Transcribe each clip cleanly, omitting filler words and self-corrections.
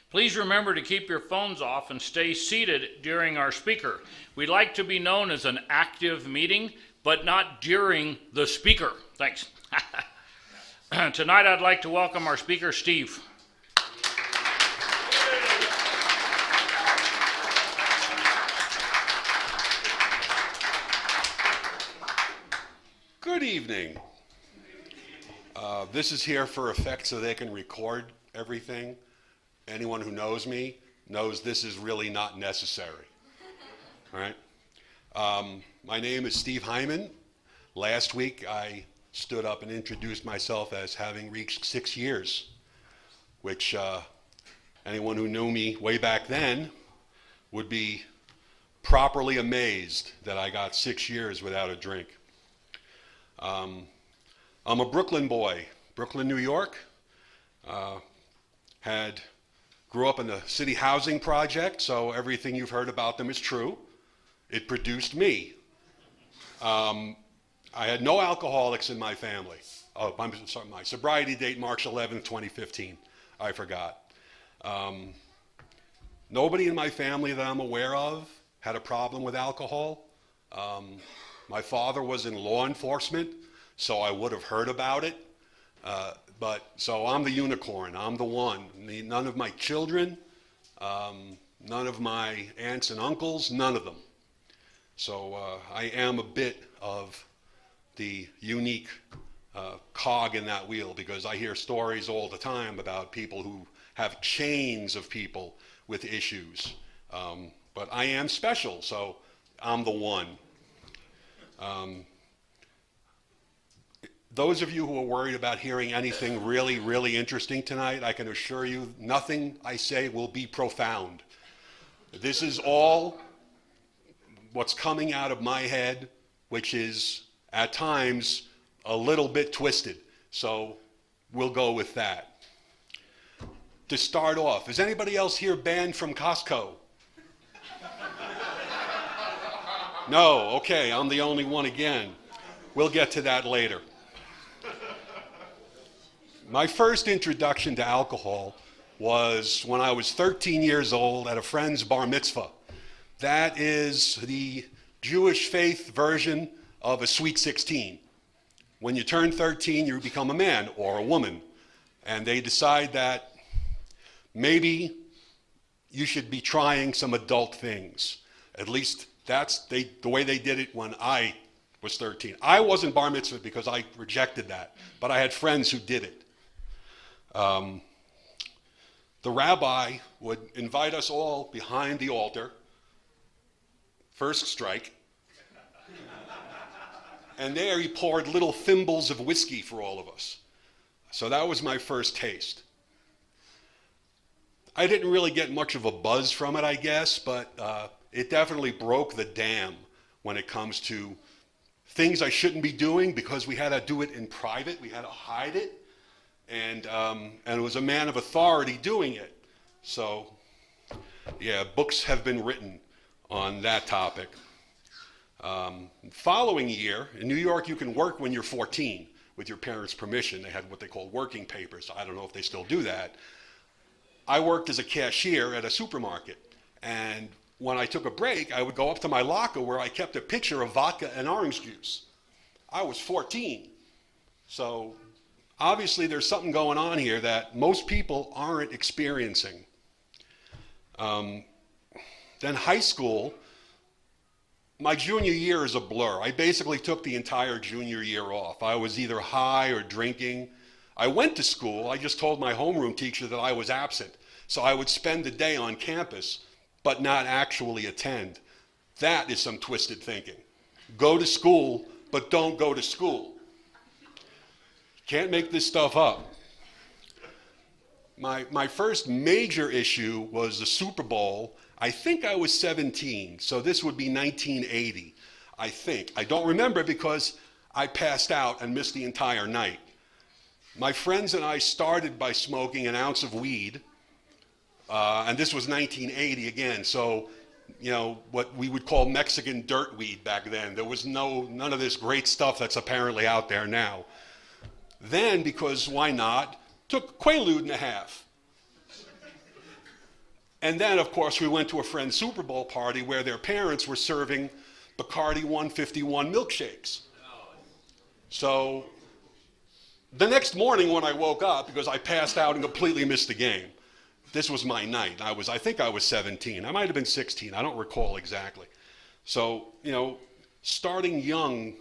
Please remember to keep your phones off and stay seated during our speaker. We'd like to be known as an active meeting, but not during the speaker. Thanks. Tonight I'd like to welcome our speaker, Steve. Good evening. This is here for effect so they can record everything. Anyone who knows me knows this is really not necessary. All right. My name is Steve Hyman. Last week I stood up and introduced myself as having reached 6 years, which anyone who knew me way back then would be properly amazed that I got 6 years without a drink. I'm a Brooklyn boy, Brooklyn, New York. Grew up in the city housing project, so everything you've heard about them is true. It produced me. I had no alcoholics in my family. Oh, I'm sorry, my sobriety date, March 11th, 2015. I forgot. Nobody in my family that I'm aware of had a problem with alcohol. My father was in law enforcement, so I would have heard about it. So I'm the unicorn, I'm the one. None of my children, none of my aunts and uncles, none of them. So I am a bit of the unique cog in that wheel, because I hear stories all the time about people who have chains of people with issues. But I am special, so I'm the one. Those of you who are worried about hearing anything really, really interesting tonight, I can assure you nothing I say will be profound. This is all what's coming out of my head, which is at times a little bit twisted. So we'll go with that. To start off, is anybody else here banned from Costco? No, okay, I'm the only one again. We'll get to that later. My first introduction to alcohol was when I was 13 years old at a friend's bar mitzvah. That is the Jewish faith version of a sweet 16. When you turn 13, you become a man or a woman. And they decide that maybe you should be trying some adult things. At least that's the way they did it when I was 13. I wasn't bar mitzvah because I rejected that, but I had friends who did it. The rabbi would invite us all behind the altar, first strike, and there he poured little thimbles of whiskey for all of us. So that was my first taste. I didn't really get much of a buzz from it, I guess, but it definitely broke the dam when it comes to things I shouldn't be doing, because we had to do it in private, we had to hide it. And it was a man of authority doing it. So, yeah, books have been written on that topic. Following year, in New York, you can work when you're 14 with your parents' permission. They had what they called working papers. I don't know if they still do that. I worked as a cashier at a supermarket. And when I took a break, I would go up to my locker where I kept a pitcher of vodka and orange juice. I was 14. So obviously, there's something going on here that most people aren't experiencing. Then high school, my junior year is a blur. I basically took the entire junior year off. I was either high or drinking. I went to school. I just told my homeroom teacher that I was absent. So I would spend the day on campus, but not actually attend. That is some twisted thinking. Go to school, but don't go to school. Can't make this stuff up. My first major issue was the Super Bowl. I think I was 17, so this would be 1980, I think. I don't remember because I passed out and missed the entire night. My friends and I started by smoking an ounce of weed, and this was 1980 again, so what we would call Mexican dirt weed back then. There was none of this great stuff that's apparently out there now. Then, because why not, took Quaalude and a half. And then, of course, we went to a friend's Super Bowl party where their parents were serving Bacardi 151 milkshakes. So the next morning when I woke up, because I passed out and completely missed the game, this was my night. I think I was 17. I might have been 16. I don't recall exactly. So, starting young,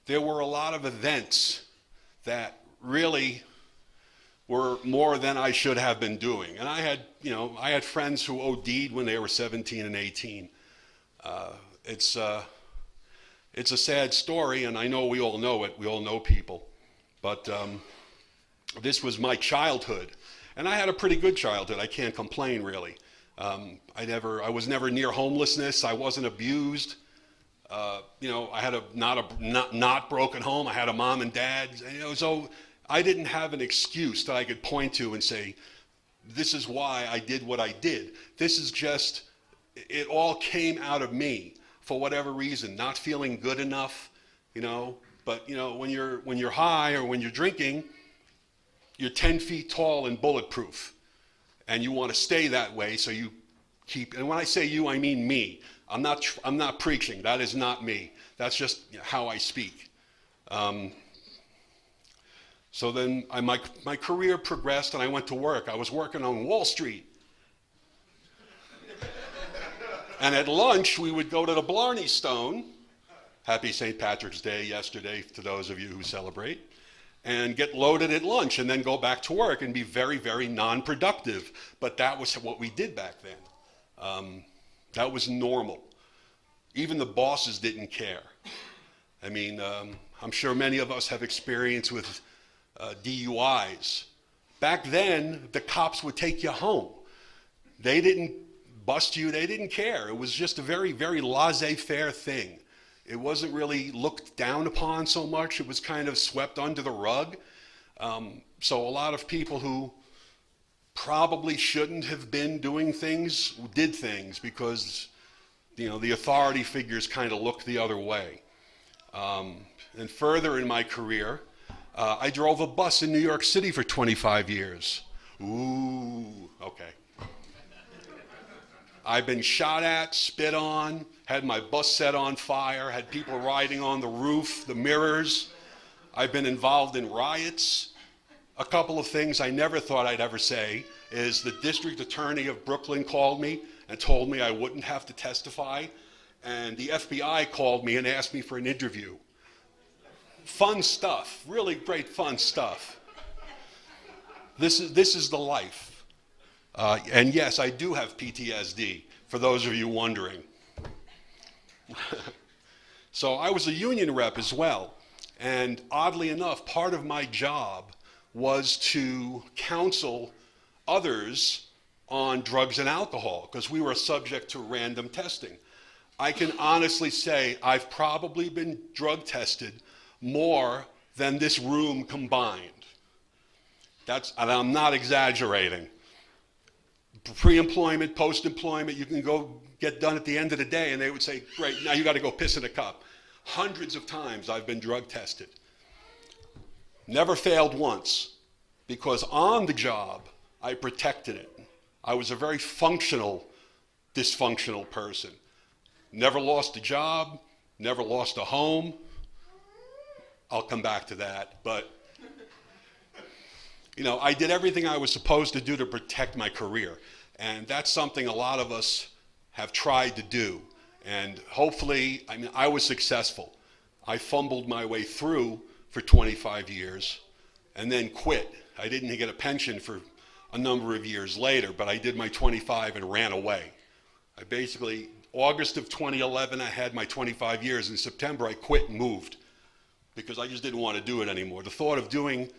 there were a lot of events that really were more than I should have been doing. And I had friends who OD'd when they were 17 and 18. It's a sad story, and I know we all know it. We all know people. But this was my childhood. And I had a pretty good childhood. I can't complain, really. I was never near homelessness. I wasn't abused. I had a not broken home. I had a mom and dad. So I didn't have an excuse that I could point to and say, this is why I did what I did. This is just, it all came out of me for whatever reason, not feeling good enough, But, when you're high or when you're drinking, you're 10 feet tall and bulletproof. And you want to stay that way, so you keep, and when I say you, I mean me. I'm not preaching. That is not me. That's just how I speak. So then my career progressed and I went to work. I was working on Wall Street. And at lunch, we would go to the Blarney Stone. Happy St. Patrick's Day yesterday to those of you who celebrate. And get loaded at lunch and then go back to work and be very, very non-productive. But that was what we did back then. That was normal. Even the bosses didn't care. I mean, I'm sure many of us have experience with DUIs. Back then, the cops would take you home. They didn't bust you. They didn't care. It was just a very, very laissez-faire thing. It wasn't really looked down upon so much. It was kind of swept under the rug. So a lot of people who probably shouldn't have been doing things did things because, the authority figures kind of looked the other way. And further in my career, I drove a bus in New York City for 25 years. Ooh, okay. I've been shot at, spit on, had my bus set on fire, had people riding on the roof, the mirrors. I've been involved in riots. A couple of things I never thought I'd ever say is the district attorney of Brooklyn called me and told me I wouldn't have to testify. And the FBI called me and asked me for an interview. Fun stuff, really great fun stuff. This is the life. And yes, I do have PTSD, for those of you wondering. So I was a union rep as well. And oddly enough, part of my job was to counsel others on drugs and alcohol, because we were subject to random testing. I can honestly say I've probably been drug tested more than this room combined. And I'm not exaggerating. Pre-employment, post-employment, you can go get done at the end of the day and they would say, great, now you got to go piss in a cup. Hundreds of times I've been drug tested. Never failed once, because on the job I protected it. I was a very functional, dysfunctional person. Never lost a job, never lost a home. I'll come back to that, but I did everything I was supposed to do to protect my career. And that's something a lot of us have tried to do. And hopefully, I was successful. I fumbled my way through for 25 years and then quit. I didn't get a pension for a number of years later, but I did my 25 and ran away. August of 2011, I had my 25 years. In September, I quit and moved because I just didn't want to do it anymore. The thought of doing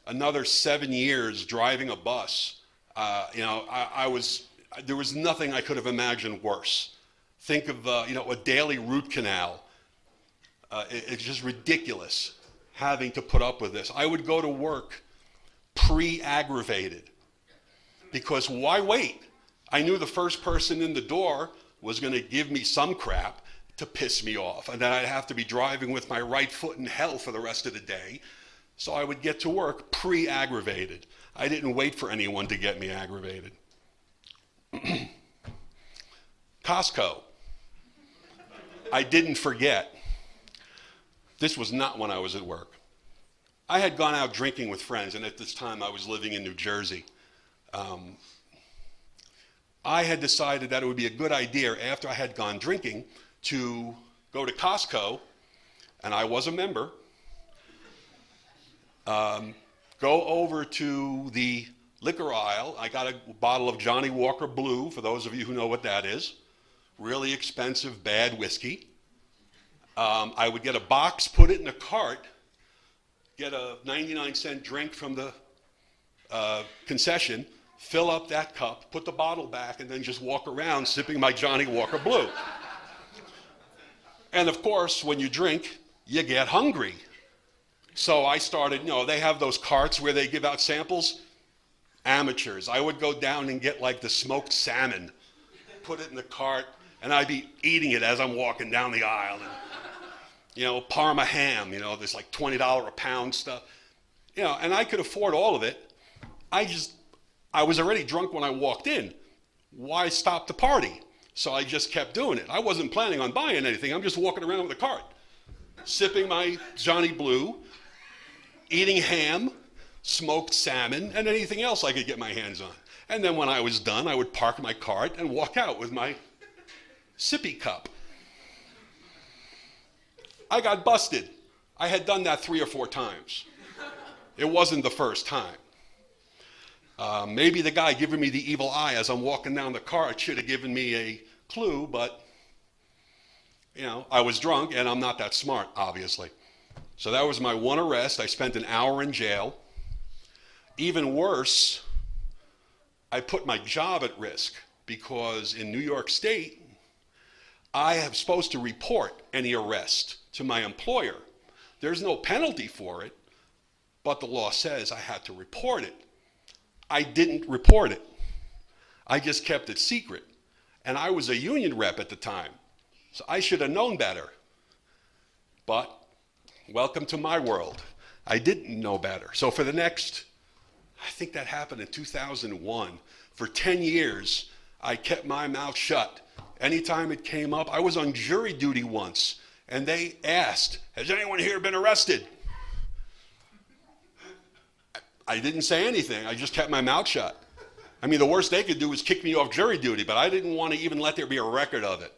another 7 years driving a bus, there was nothing I could have imagined worse. Think of, a daily root canal. It's just ridiculous having to put up with this. I would go to work pre-aggravated because why wait? I knew the first person in the door was going to give me some crap to piss me off, and then I'd have to be driving with my right foot in hell for the rest of the day. So I would get to work pre-aggravated. I didn't wait for anyone to get me aggravated. Costco. I didn't forget. This was not when I was at work. I had gone out drinking with friends, and at this time I was living in New Jersey. I had decided that it would be a good idea after I had gone drinking to go to Costco, and I was a member, go over to the liquor aisle. I got a bottle of Johnny Walker Blue, for those of you who know what that is. Really expensive, bad whiskey. I would get a box, put it in a cart, get a 99-cent drink from the concession, fill up that cup, put the bottle back, and then just walk around sipping my Johnny Walker Blue. And of course, when you drink, you get hungry. So I started, they have those carts where they give out samples. Amateurs. I would go down and get like the smoked salmon, put it in the cart, and I'd be eating it as I'm walking down the aisle. And, Parma ham, there's like $20 a pound stuff. And I could afford all of it. I was already drunk when I walked in. Why stop the party? So I just kept doing it. I wasn't planning on buying anything. I'm just walking around with a cart, sipping my Johnny Blue, eating ham, smoked salmon, and anything else I could get my hands on. And then when I was done, I would park my cart and walk out with my sippy cup. I got busted. I had done that 3 or 4 times. It wasn't the first time. Maybe the guy giving me the evil eye as I'm walking down the cart should have given me a clue, but, I was drunk and I'm not that smart, obviously. So that was my one arrest. I spent an hour in jail. Even worse, I put my job at risk because in New York State, I am supposed to report any arrest to my employer. There's no penalty for it, but the law says I had to report it. I didn't report it. I just kept it secret. And I was a union rep at the time, so I should have known better. But welcome to my world. I didn't know better. So for the next, I think that happened in 2001, for 10 years, I kept my mouth shut. Anytime it came up, I was on jury duty once, and they asked, has anyone here been arrested? I didn't say anything. I just kept my mouth shut. I mean, the worst they could do was kick me off jury duty, but I didn't want to even let there be a record of it.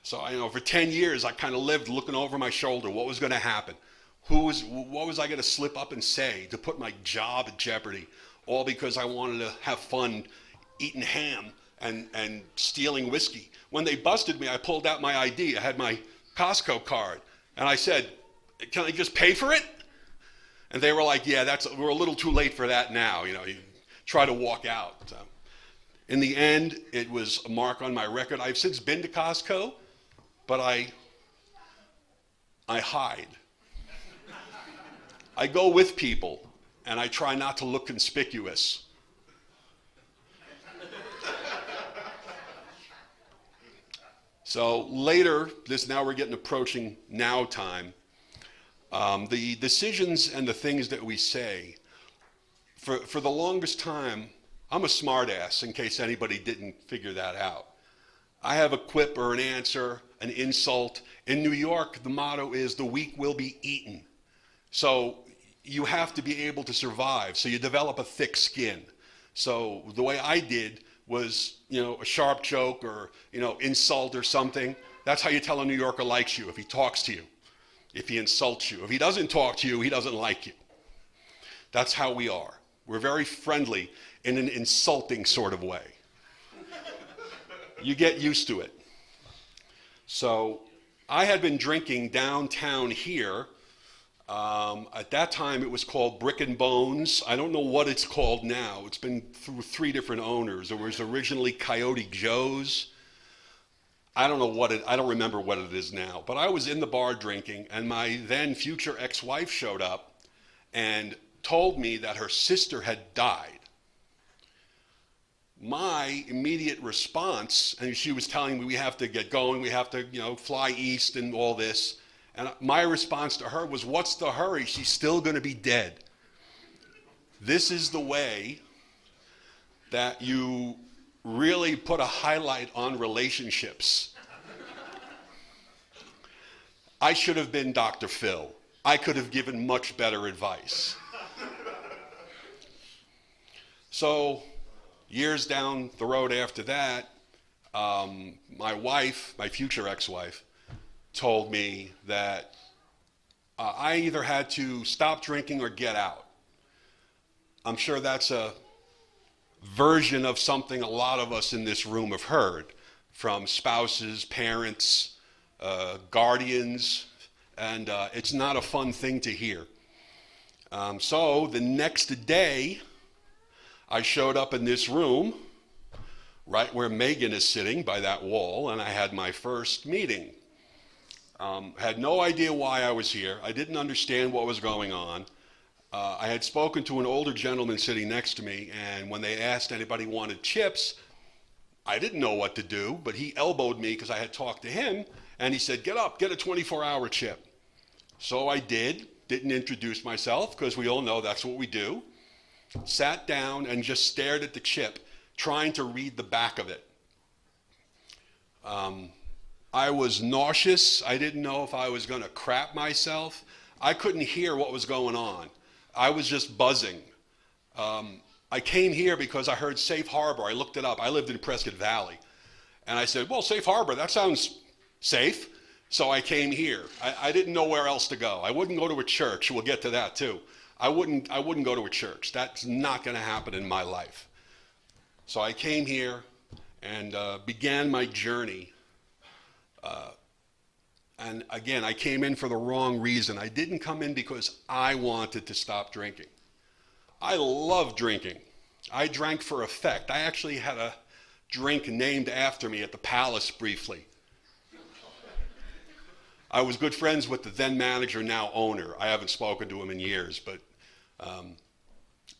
So, for 10 years, I kind of lived looking over my shoulder. What was going to happen? What was I going to slip up and say to put my job at jeopardy? All because I wanted to have fun eating ham and stealing whiskey. When they busted me, I pulled out my ID. I had my Costco card. And I said, can I just pay for it? And they were like, yeah, we're a little too late for that now. You try to walk out. So, in the end, it was a mark on my record. I've since been to Costco, but I hide. I go with people, and I try not to look conspicuous. So later, now we're approaching now time. The decisions and the things that we say, for the longest time, I'm a smartass in case anybody didn't figure that out. I have a quip or an answer, an insult. In New York, the motto is the weak will be eaten. So you have to be able to survive. So you develop a thick skin. So the way I did was, a sharp joke or, insult or something. That's how you tell a New Yorker likes you, if he talks to you, if he insults you. If he doesn't talk to you, he doesn't like you. That's how we are. We're very friendly in an insulting sort of way. You get used to it. So I had been drinking downtown here. At that time, it was called Brick and Bones. I don't know what it's called now. It's been through 3 different owners. It was originally Coyote Joe's. I don't remember what it is now. But I was in the bar drinking, and my then future ex-wife showed up and told me that her sister had died. My immediate response, and she was telling me we have to get going, we have to, fly east and all this. And my response to her was, what's the hurry? She's still going to be dead. This is the way that you really put a highlight on relationships. I should have been Dr. Phil. I could have given much better advice. So, years down the road after that, my wife, my future ex-wife, told me that I either had to stop drinking or get out. I'm sure that's a version of something a lot of us in this room have heard from spouses, parents, guardians, and it's not a fun thing to hear. So the next day, I showed up in this room, right where Megan is sitting by that wall, and I had my first meeting. Had no idea why I was here. I didn't understand what was going on. I had spoken to an older gentleman sitting next to me, and when they asked anybody wanted chips, I didn't know what to do, but he elbowed me because I had talked to him, and he said, "Get up, get a 24-hour chip." So I didn't introduce myself because we all know that's what we do. Sat down and just stared at the chip, trying to read the back of it. I was nauseous. I didn't know if I was going to crap myself. I couldn't hear what was going on. I was just buzzing. I came here because I heard Safe Harbor. I looked it up. I lived in Prescott Valley. And I said, well, Safe Harbor, that sounds safe. So I came here. I didn't know where else to go. I wouldn't go to a church. We'll get to that too. I wouldn't go to a church. That's not going to happen in my life. So I came here and began my journey. And again, I came in for the wrong reason. I didn't come in because I wanted to stop drinking. I love drinking. I drank for effect. I actually had a drink named after me at the Palace briefly. I was good friends with the then manager, now owner. I haven't spoken to him in years, but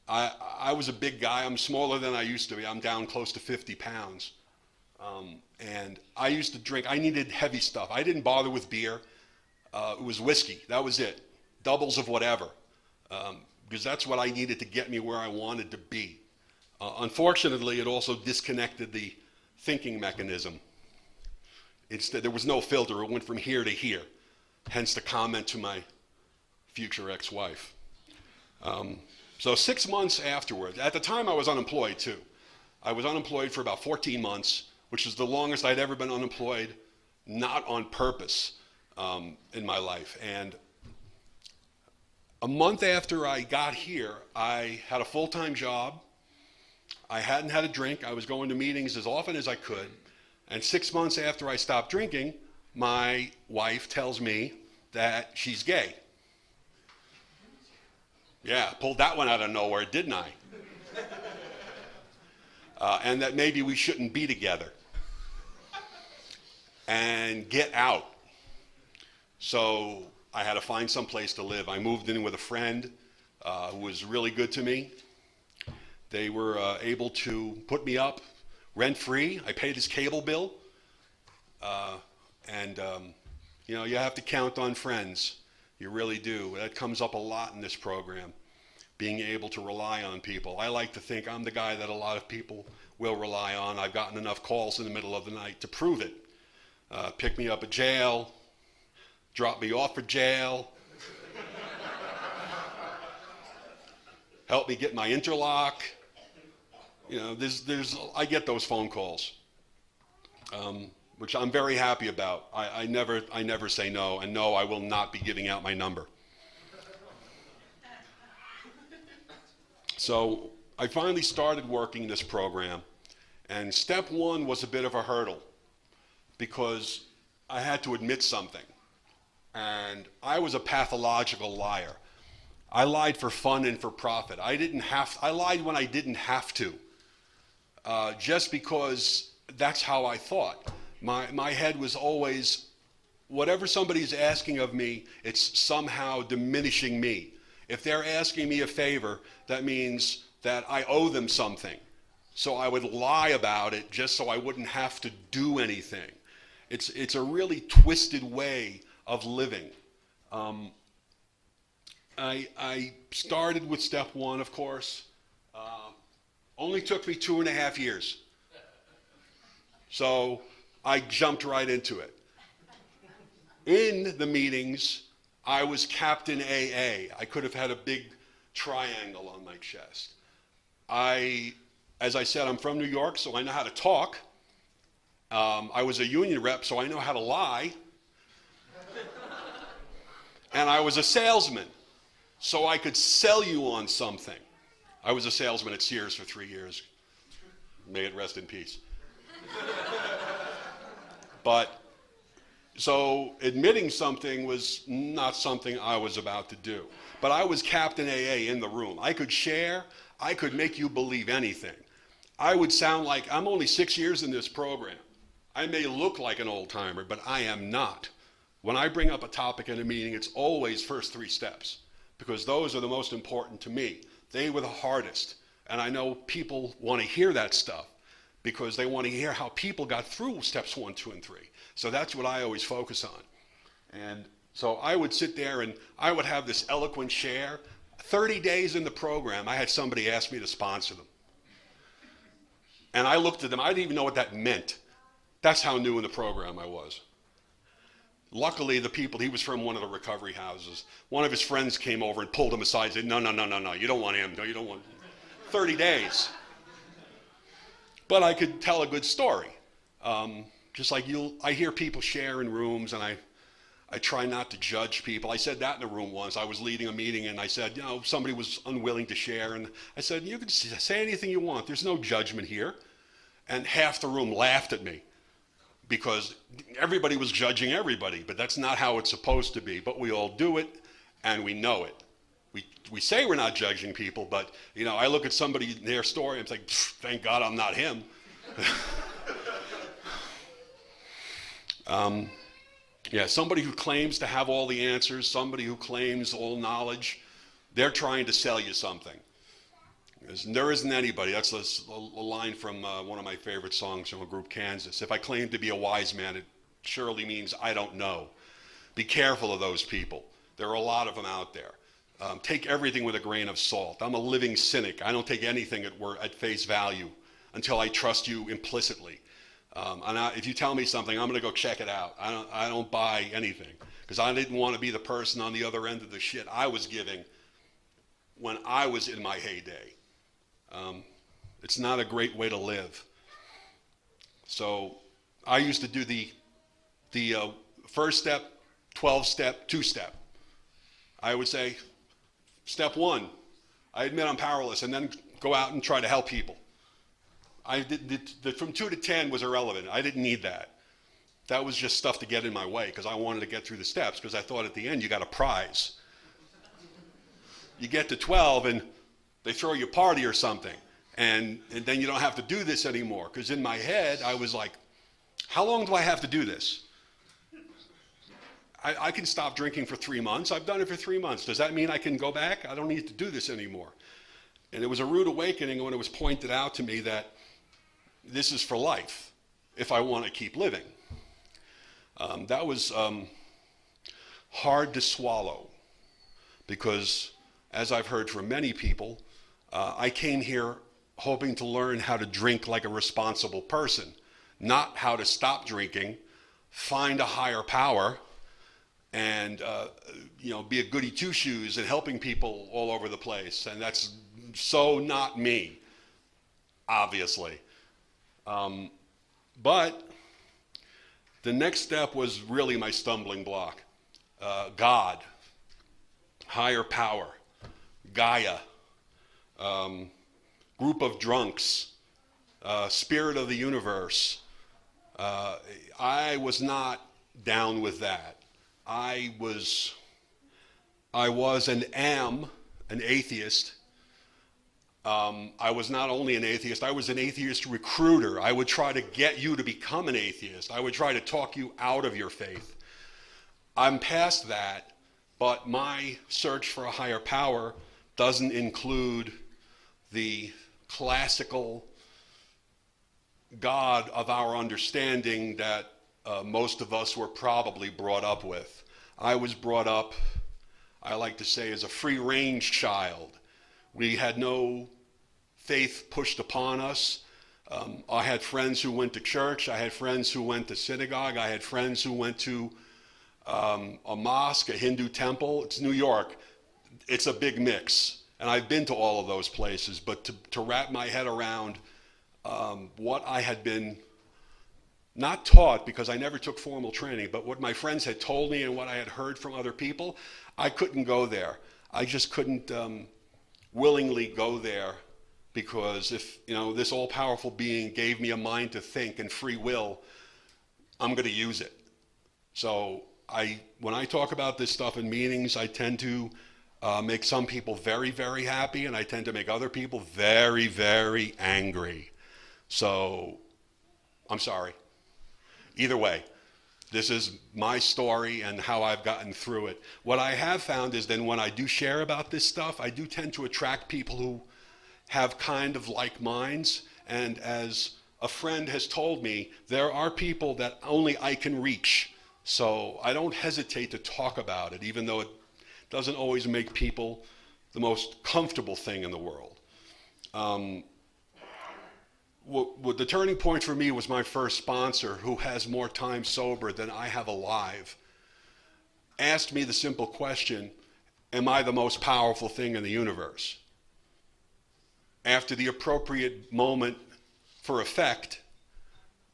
I was a big guy. I'm smaller than I used to be. I'm down close to 50 pounds. And I used to drink. I needed heavy stuff. I didn't bother with beer. It was whiskey. That was it. Doubles of whatever. Because that's what I needed to get me where I wanted to be. Unfortunately, it also disconnected the thinking mechanism. Instead, there was no filter. It went from here to here. Hence the comment to my future ex-wife. So 6 months afterwards, at the time I was unemployed too. I was unemployed for about 14 months, which is the longest I'd ever been unemployed, not on purpose, in my life. And a month after I got here, I had a full-time job. I hadn't had a drink. I was going to meetings as often as I could. And 6 months after I stopped drinking, my wife tells me that she's gay. Yeah, pulled that one out of nowhere, didn't I? And that maybe we shouldn't be together. And get out. So I had to find some place to live. I moved in with a friend who was really good to me. They were able to put me up rent-free. I paid his cable bill. You have to count on friends. You really do. That comes up a lot in this program, being able to rely on people. I like to think I'm the guy that a lot of people will rely on. I've gotten enough calls in the middle of the night to prove it. Pick me up at jail, drop me off at jail, help me get my interlock. I get those phone calls, which I'm very happy about. I never say no, and no, I will not be giving out my number. So I finally started working this program, and step one was a bit of a hurdle because I had to admit something, and I was a pathological liar. I lied for fun and for profit. I lied when I didn't have to, just because that's how I thought. My head was always, whatever somebody's asking of me, it's somehow diminishing me. If they're asking me a favor, that means that I owe them something. So I would lie about it just so I wouldn't have to do anything. It's a really twisted way of living. I started with step one, of course. Only took me 2.5 years. So I jumped right into it. In the meetings, I was Captain AA. I could have had a big triangle on my chest. As I said, I'm from New York, so I know how to talk. I was a union rep, so I know how to lie. And I was a salesman, so I could sell you on something. I was a salesman at Sears for 3 years. May it rest in peace. But, so admitting something was not something I was about to do. But I was Captain AA in the room. I could share, I could make you believe anything. I would sound like, I'm only 6 years in this program. I may look like an old timer, but I am not. When I bring up a topic in a meeting, it's always first 3 steps, because those are the most important to me. They were the hardest. And I know people want to hear that stuff because they want to hear how people got through steps 1, 2, and 3. So that's what I always focus on. And so I would sit there and I would have this eloquent share. 30 days in the program, I had somebody ask me to sponsor them. And I looked at them, I didn't even know what that meant. That's how new in the program I was. Luckily, the people, he was from one of the recovery houses. One of his friends came over and pulled him aside and said, no, you don't want him. No, you don't want him. 30 days. But I could tell a good story. Just like I hear people share in rooms, and I try not to judge people. I said that in a room once. I was leading a meeting, and I said, somebody was unwilling to share, and I said, you can say anything you want. There's no judgment here. And half the room laughed at me because everybody was judging everybody, but that's not how it's supposed to be. But we all do it, and we know it. We say we're not judging people, but I look at somebody, their story, and it's like, thank God I'm not him. Somebody who claims to have all the answers, somebody who claims all knowledge, they're trying to sell you something. There isn't anybody. That's a line from one of my favorite songs from a group, Kansas. If I claim to be a wise man, it surely means I don't know. Be careful of those people. There are a lot of them out there. Take everything with a grain of salt. I'm a living cynic. I don't take anything at face value until I trust you implicitly. If you tell me something, I'm going to go check it out. I don't buy anything because I didn't want to be the person on the other end of the shit I was giving when I was in my heyday. It's not a great way to live. So I used to do the first step, 12-step, 2-step. I would say, step 1, I admit I'm powerless, and then go out and try to help people. From 2 to 10 was irrelevant. I didn't need that. That was just stuff to get in my way because I wanted to get through the steps because I thought at the end you got a prize. You get to 12 and they throw you a party or something, and then you don't have to do this anymore because in my head I was like, how long do I have to do this? I can stop drinking for 3 months. I've done it for 3 months. Does that mean I can go back? I don't need to do this anymore. And it was a rude awakening when it was pointed out to me that this is for life if I want to keep living. That was hard to swallow because, as I've heard from many people, I came here hoping to learn how to drink like a responsible person, not how to stop drinking, find a higher power, and be a goody two-shoes and helping people all over the place. And that's so not me, obviously. But the next step was really my stumbling block. God, higher power, Gaia, group of drunks, spirit of the universe. I was not down with that. I was and am an atheist. I was not only an atheist, I was an atheist recruiter. I would try to get you to become an atheist. I would try to talk you out of your faith. I'm past that, but my search for a higher power doesn't include the classical God of our understanding that most of us were probably brought up with. I was brought up, I like to say, as a free-range child. We had no faith pushed upon us. I had friends who went to church. I had friends who went to synagogue. I had friends who went to a mosque, a Hindu temple. It's New York. It's a big mix. And I've been to all of those places. But to wrap my head around what I had been not taught, because I never took formal training, but what my friends had told me and what I had heard from other people, I couldn't go there. I just couldn't willingly go there, because if this all-powerful being gave me a mind to think and free will, I'm going to use it. So when I talk about this stuff in meetings, I tend to make some people very, very happy, and I tend to make other people very, very angry. So I'm sorry. Either way, this is my story and how I've gotten through it. What I have found is then when I do share about this stuff, I do tend to attract people who have kind of like minds. And as a friend has told me, there are people that only I can reach. So I don't hesitate to talk about it, even though it doesn't always make people the most comfortable thing in the world. What the turning point for me was my first sponsor, who has more time sober than I have alive, asked me the simple question, am I the most powerful thing in the universe? After the appropriate moment for effect,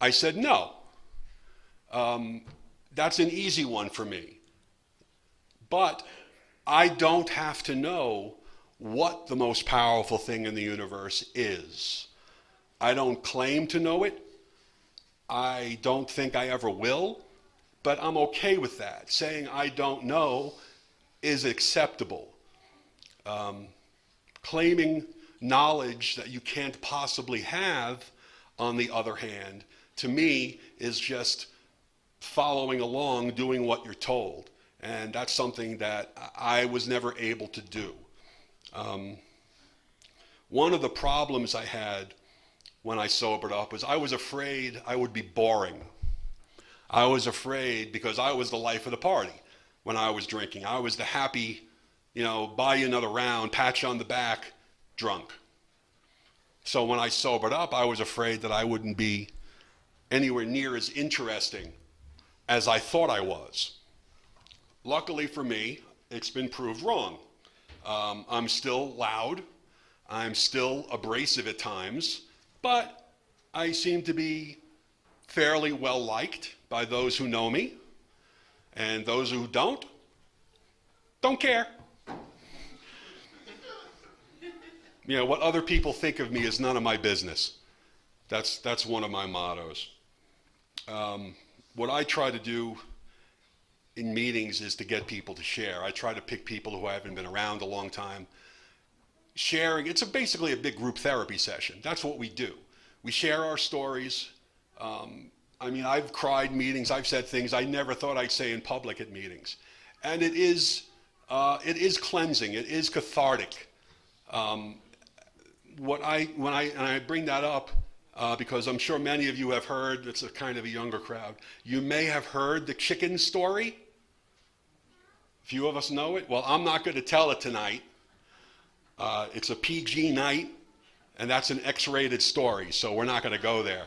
I said no. That's an easy one for me. But I don't have to know what the most powerful thing in the universe is. I don't claim to know it. I don't think I ever will, but I'm okay with that. Saying I don't know is acceptable. Claiming knowledge that you can't possibly have, on the other hand, to me is just following along, doing what you're told. And that's something that I was never able to do. One of the problems I had when I sobered up was I was afraid I would be boring. I was afraid because I was the life of the party when I was drinking. I was the happy, buy you another round, pat you on the back, drunk. So when I sobered up, I was afraid that I wouldn't be anywhere near as interesting as I thought I was. Luckily for me, it's been proved wrong. I'm still loud. I'm still abrasive at times. But I seem to be fairly well liked by those who know me, and those who don't care. What other people think of me is none of my business. That's one of my mottos. What I try to do in meetings is to get people to share. I try to pick people who haven't been around a long time. Sharing, it's basically a big group therapy session. That's what we do. We share our stories. I've cried meetings. I've said things I never thought I'd say in public at meetings. And it is cleansing. It is cathartic. When I bring that up because I'm sure many of you have heard, it's a kind of a younger crowd, you may have heard the chicken story. Few of us know it. Well, I'm not going to tell it tonight. It's a PG night, and that's an X-rated story, so we're not going to go there.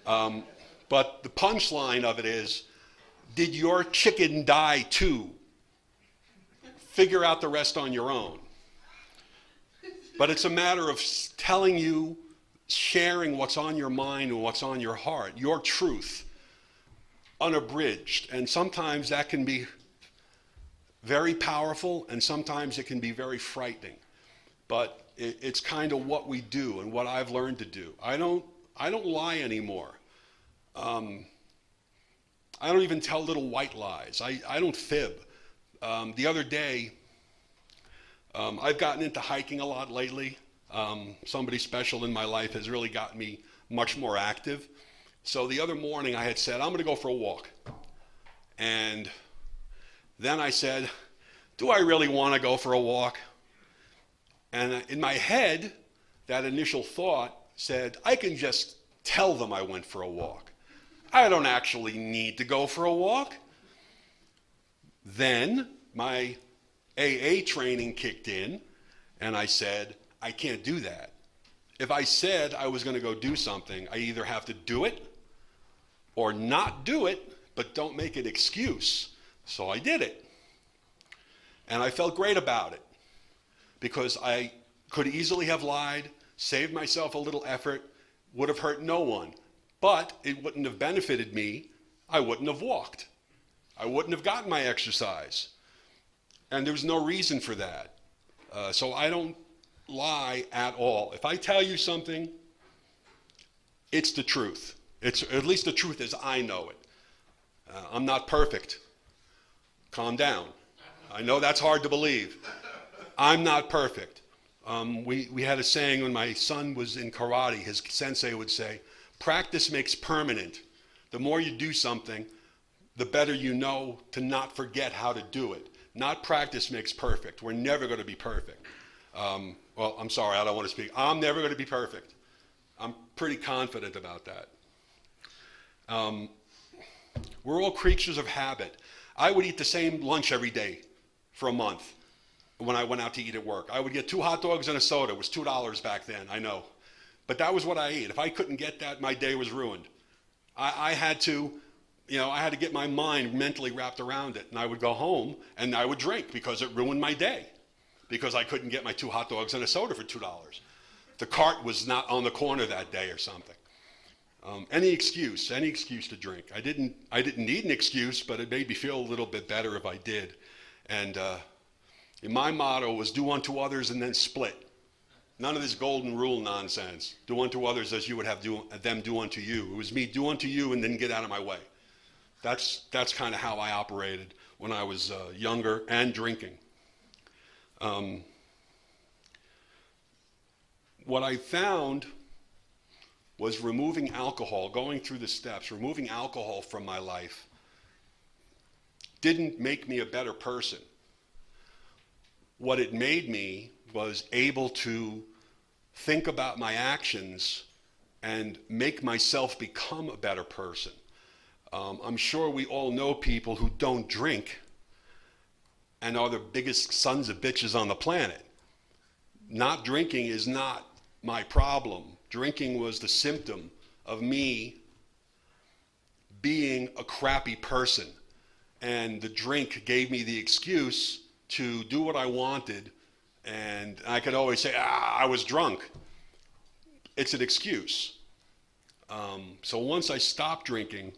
But the punchline of it is, did your chicken die too? Figure out the rest on your own. But it's a matter of telling you, sharing what's on your mind and what's on your heart, your truth, unabridged. And sometimes that can be very powerful, and sometimes it can be very frightening. But it's kind of what we do and what I've learned to do. I don't lie anymore. I don't even tell little white lies. I don't fib. The other day, I've gotten into hiking a lot lately. Somebody special in my life has really gotten me much more active. So the other morning I had said, I'm going to go for a walk. And then I said, do I really want to go for a walk? And in my head, that initial thought said, I can just tell them I went for a walk. I don't actually need to go for a walk. Then my AA training kicked in, and I said, I can't do that. if I said I was going to go do something, I either have to do it or not do it, but don't make an excuse. So I did it. And I felt great about it because I could easily have lied, saved myself a little effort, would have hurt no one, but it wouldn't have benefited me. I wouldn't have walked. I wouldn't have gotten my exercise. And there was no reason for that. So I don't lie at all. If I tell you something, it's the truth. It's at least the truth as I know it. I'm not perfect. Calm down. I know that's hard to believe. I'm not perfect. We had a saying when my son was in karate, his sensei would say, practice makes permanent. The more you do something, the better you know to not forget how to do it. Not practice makes perfect. We're never going to be perfect. Well, I'm sorry, I don't want to speak. I'm never going to be perfect. I'm pretty confident about that. We're all creatures of habit. I would eat the same lunch every day for a month when I went out to eat at work. I would get 2 hot dogs and a soda. It was $2 back then, I know. But that was what I ate. If I couldn't get that, my day was ruined. I had to get my mind mentally wrapped around it. And I would go home and I would drink because it ruined my day. Because I couldn't get my 2 hot dogs and a soda for $2. The cart was not on the corner that day or something. Any excuse to drink. I didn't need an excuse, but it made me feel a little bit better if I did. And my motto was do unto others and then split. None of this golden rule nonsense. Do unto others as you would have them do unto you. It was me do unto you and then get out of my way. That's kind of how I operated when I was younger and drinking. What I found was removing alcohol, going through the steps, removing alcohol from my life didn't make me a better person. What it made me was able to think about my actions and make myself become a better person. I'm sure we all know people who don't drink and are the biggest sons of bitches on the planet. Not drinking is not my problem. Drinking was the symptom of me being a crappy person. And the drink gave me the excuse to do what I wanted. And I could always say, I was drunk. It's an excuse. So once I stopped drinking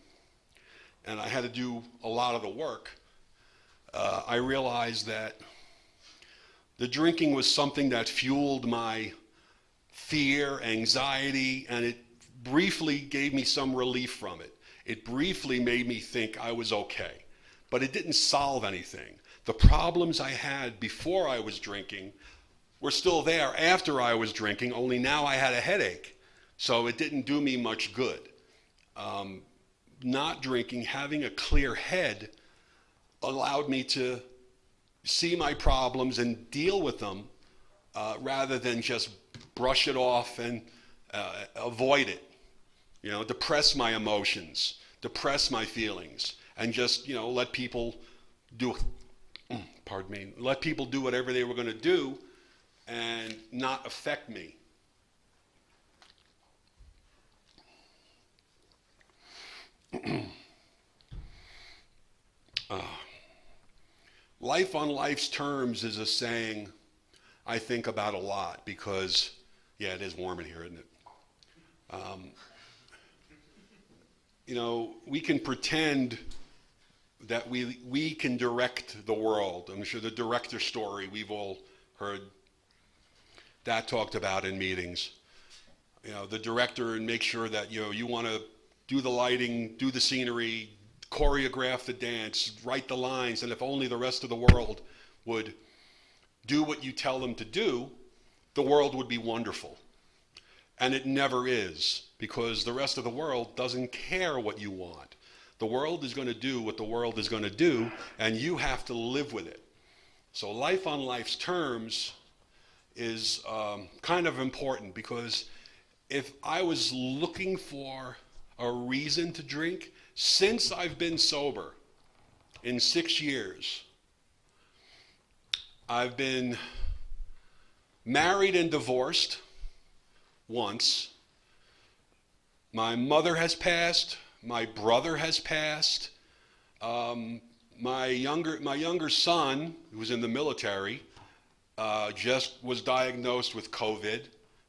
and I had to do a lot of the work, I realized that the drinking was something that fueled my fear, anxiety, and it briefly gave me some relief from it. It briefly made me think I was okay, but it didn't solve anything. The problems I had before I was drinking were still there after I was drinking, only now I had a headache, so it didn't do me much good. Not drinking, having a clear head, allowed me to see my problems and deal with them rather than just brush it off and avoid it. Depress my emotions, depress my feelings, and just, let people do whatever they were going to do and not affect me. Life on life's terms is a saying I think about a lot because, it is warm in here, isn't it? We can pretend that we can direct the world. I'm sure the director story we've all heard that talked about in meetings. The director and make sure that you want to do the lighting, do the scenery, choreograph the dance, write the lines, and if only the rest of the world would do what you tell them to do, the world would be wonderful. And it never is, because the rest of the world doesn't care what you want. The world is going to do what the world is going to do, and you have to live with it. So life on life's terms is kind of important, because if I was looking for a reason to drink, since I've been sober in 6 years, I've been married and divorced once. My mother has passed. My brother has passed. My younger son, who was in the military, just was diagnosed with COVID.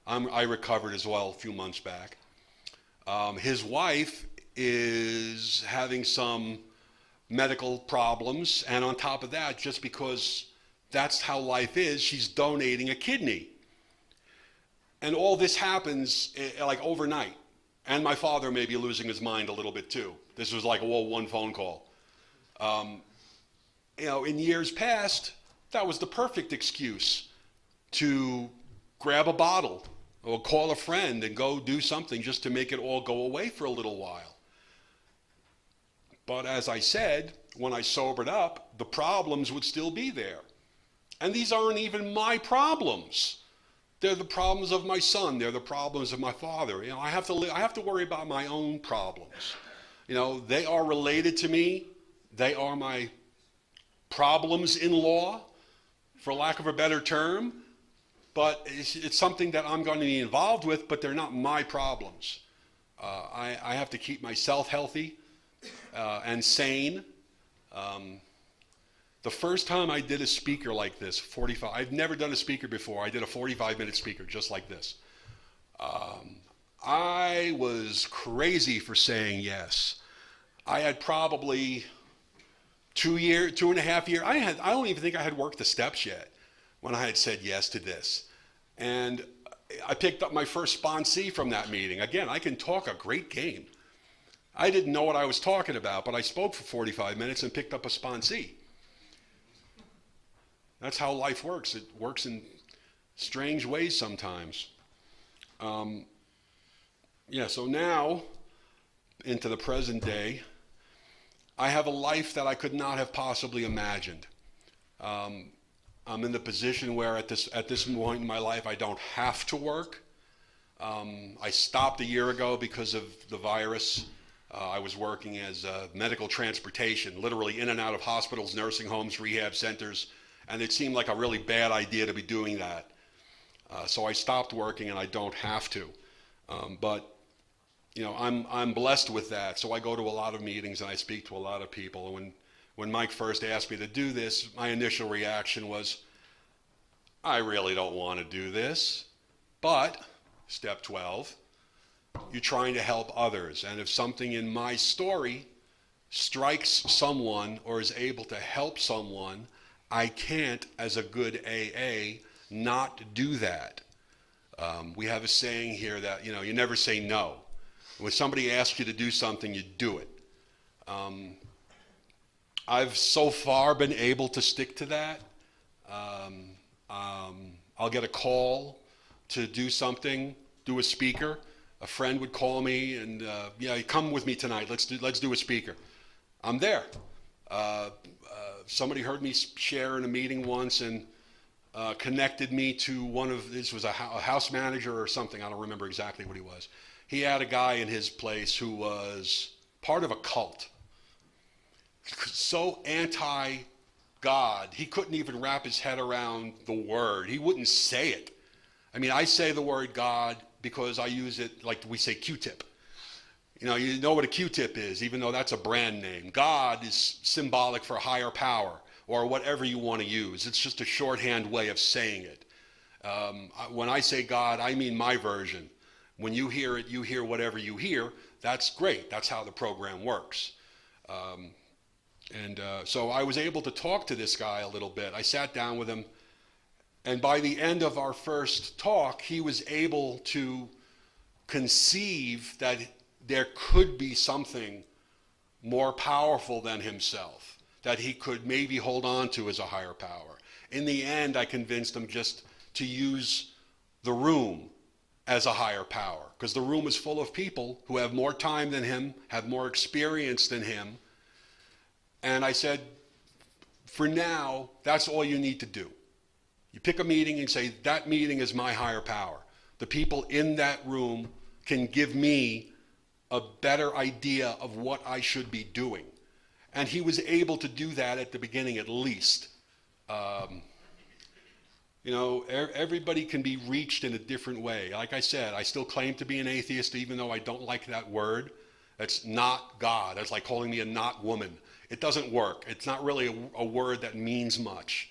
I recovered as well a few months back. His wife is having some medical problems, and on top of that, just because that's how life is, she's donating a kidney. And all this happens like overnight. And my father may be losing his mind a little bit too. This was like all one phone call. In years past, that was the perfect excuse to grab a bottle or call a friend and go do something just to make it all go away for a little while. But as I said, when I sobered up, the problems would still be there. And these aren't even my problems. They're the problems of my son. They're the problems of my father. I have to worry about my own problems. They are related to me. They are my problems in law, for lack of a better term. But it's something that I'm going to be involved with, but they're not my problems. I have to keep myself healthy and sane. The first time I did a speaker like this, I've never done a speaker before. I did a 45-minute speaker just like this. I was crazy for saying yes. I had probably 2.5 years. I don't even think I had worked the steps yet when I had said yes to this. And I picked up my first sponsee from that meeting. Again, I can talk a great game. I didn't know what I was talking about, but I spoke for 45 minutes and picked up a sponsee. That's how life works. It works in strange ways sometimes. So now, into the present day, I have a life that I could not have possibly imagined. I'm in the position where at this point in my life, I don't have to work. I stopped a year ago because of the virus. I was working as medical transportation, literally in and out of hospitals, nursing homes, rehab centers, and it seemed like a really bad idea to be doing that. So I stopped working, and I don't have to. But I'm blessed with that. So I go to a lot of meetings and I speak to a lot of people. And when Mike first asked me to do this, my initial reaction was, I really don't want to do this. But step 12, you're trying to help others. And if something in my story strikes someone or is able to help someone, I can't, as a good AA, not do that. We have a saying here that, you never say no. When somebody asks you to do something, you do it. I've so far been able to stick to that. I'll get a call to do something, do a speaker. A friend would call me and, come with me tonight. Let's do a speaker. I'm there. Somebody heard me share in a meeting once and connected me to this was a house manager or something. I don't remember exactly what he was. He had a guy in his place who was part of a cult. So anti-God, he couldn't even wrap his head around the word. He wouldn't say it. I mean, I say the word God because I use it like we say Q-tip. You know what a Q-tip is, even though that's a brand name. God is symbolic for higher power or whatever you want to use. It's just a shorthand way of saying it. When I say God, I mean my version. When you hear it, you hear whatever you hear. That's great. That's how the program works. So I was able to talk to this guy a little bit. I sat down with him, and by the end of our first talk, he was able to conceive that there could be something more powerful than himself, that he could maybe hold on to as a higher power. In the end, I convinced him just to use the room as a higher power, because the room is full of people who have more time than him, have more experience than him. And I said, for now, that's all you need to do. You pick a meeting and say, that meeting is my higher power. The people in that room can give me a better idea of what I should be doing. And he was able to do that at the beginning at least. You know, everybody can be reached in a different way. Like I said, I still claim to be an atheist, even though I don't like that word. That's not God. That's like calling me a not woman. It doesn't work. It's not really a word that means much.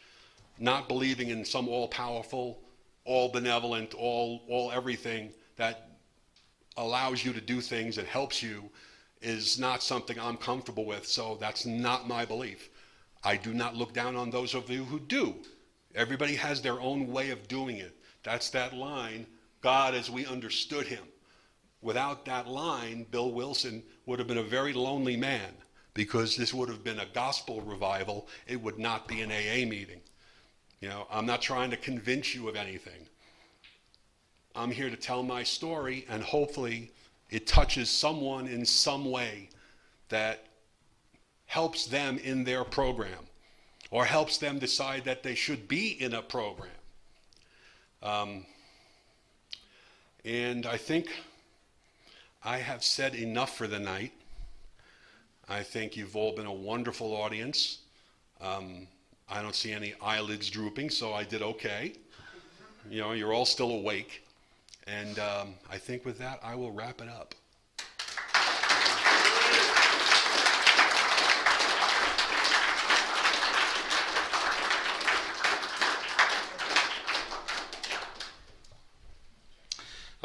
Not believing in some all-powerful, all-benevolent, all everything that allows you to do things and helps you is not something I'm comfortable with. So that's not my belief. I do not look down on those of you who do. Everybody has their own way of doing it. That's that line, God as we understood him. Without that line, Bill Wilson would have been a very lonely man, because this would have been a gospel revival. It would not be an AA meeting. You know, I'm not trying to convince you of anything. I'm here to tell my story, and hopefully it touches someone in some way that helps them in their program, or helps them decide that they should be in a program. And I think I have said enough for the night. I think you've all been a wonderful audience. I don't see any eyelids drooping, so I did okay. You know, you're all still awake. And I think with that, I will wrap it up.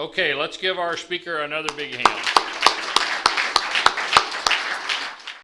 Okay, let's give our speaker another big hand.